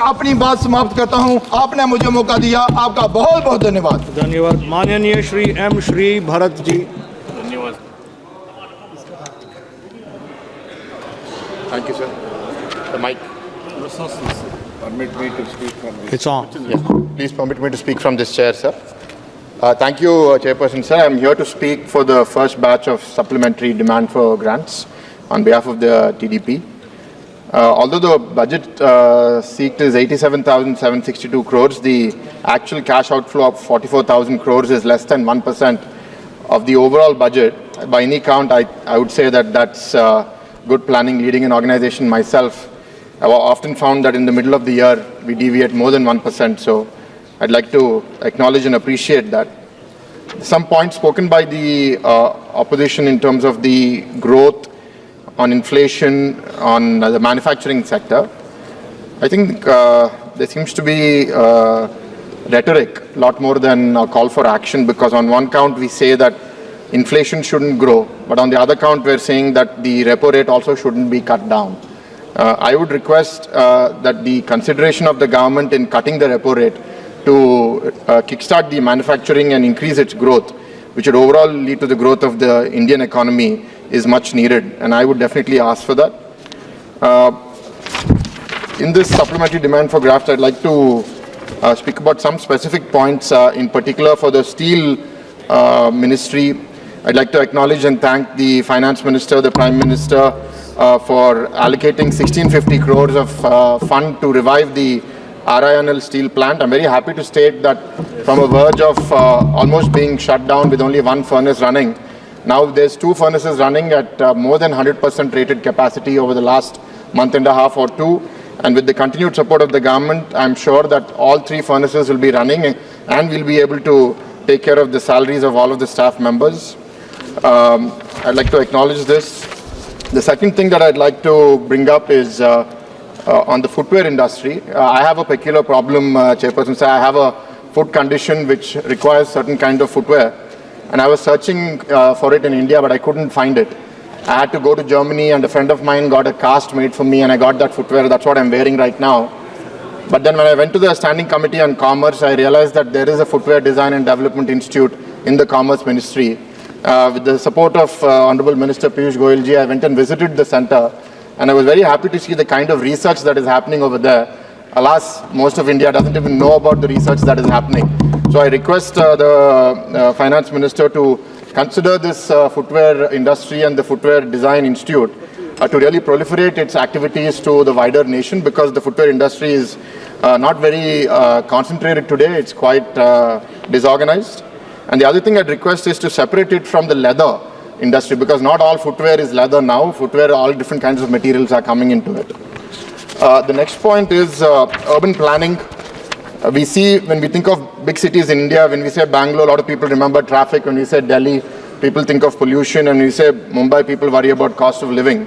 अपनी बात समाप्त करता हूं। आपने मुझे मौका दिया, आपका बहुत बहुत धन्यवाद। धन्यवाद। माननीय श्री एम श्री भरत जी। धन्यवाद। Thank you, sir. The mic. Permit me to speak from this. It's on. Yes. Please permit me to speak from this chair, sir. Thank you, Chairperson, sir. I'm here to speak for the first batch of supplementary demand for grants on behalf of the TDP. Although the budget seeked is 87,762 crores, the actual cash outflow of 44,000 crores is less than 1% of the overall budget. By any count, I would say that that's good planning, leading an organization myself. I've often found that in the middle of the year, we deviate more than 1%. So I'd like to acknowledge and appreciate that. Some points spoken by the opposition in terms of the growth, on inflation, on the manufacturing sector. I think there seems to be rhetoric, a lot more than a call for action, because on one count we say that inflation shouldn't grow, but on the other count we're saying that the repo rate also shouldn't be cut down. I would request that the consideration of the government in cutting the repo rate to kickstart the manufacturing and increase its growth, which would overall lead to the growth of the Indian economy, is much needed, and I would definitely ask for that. In this supplementary demand for grafts, I'd like to speak about some specific points, in particular for the steel ministry. I'd like to acknowledge and thank the Finance Minister, the Prime Minister, for allocating 1650 crores of fund to revive the RINL steel plant. I'm very happy to state that from a verge of almost being shut down with only one furnace running, now there's two furnaces running at more than 100% rated capacity over the last month and a half or two. And with the continued support of the government, I'm sure that all three furnaces will be running and we'll be able to take care of the salaries of all of the staff members. I'd like to acknowledge this. The second thing that I'd like to bring up is on the footwear industry. I have a peculiar problem, Chairperson. I have a foot condition which requires certain kind of footwear. And I was searching for it in India, but I couldn't find it. I had to go to Germany, and a friend of mine got a cast made for me, and I got that footwear. That's what I'm wearing right now. But then when I went to the Standing Committee on Commerce, I realized that there is a Footwear Design and Development Institute in the Commerce Ministry. With the support of Honorable Minister Piyush Goyal ji, I went and visited the center, and I was very happy to see the kind of research that is happening over there. Alas, most of India doesn't even know about the research that is happening. So I request the Finance Minister to consider this footwear industry and the Footwear Design Institute to really proliferate its activities to the wider nation, because the footwear industry is not very concentrated today. It's quite disorganized. And the other thing I'd request is to separate it from the leather industry, because not all footwear is leather now. Footwear, all different kinds of materials are coming into it. The next point is urban planning. We see, when we think of big cities in India, when we say Bangalore, a lot of people remember traffic. When we say Delhi, people think of pollution. And when we say Mumbai, people worry about cost of living.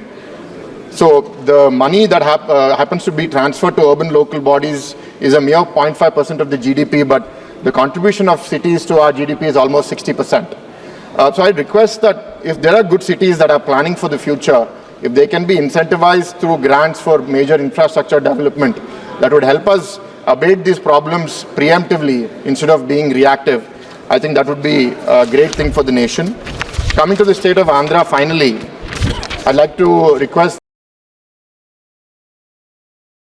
So the money that happens to be transferred to urban local bodies is a mere 0.5% of the GDP, but the contribution of cities to our GDP is almost 60%. So I request that if there are good cities that are planning for the future, if they can be incentivized through grants for major infrastructure development, that would help us abate these problems preemptively instead of being reactive. I think that would be a great thing for the nation. Coming to the state of Andhra, finally, I'd like to request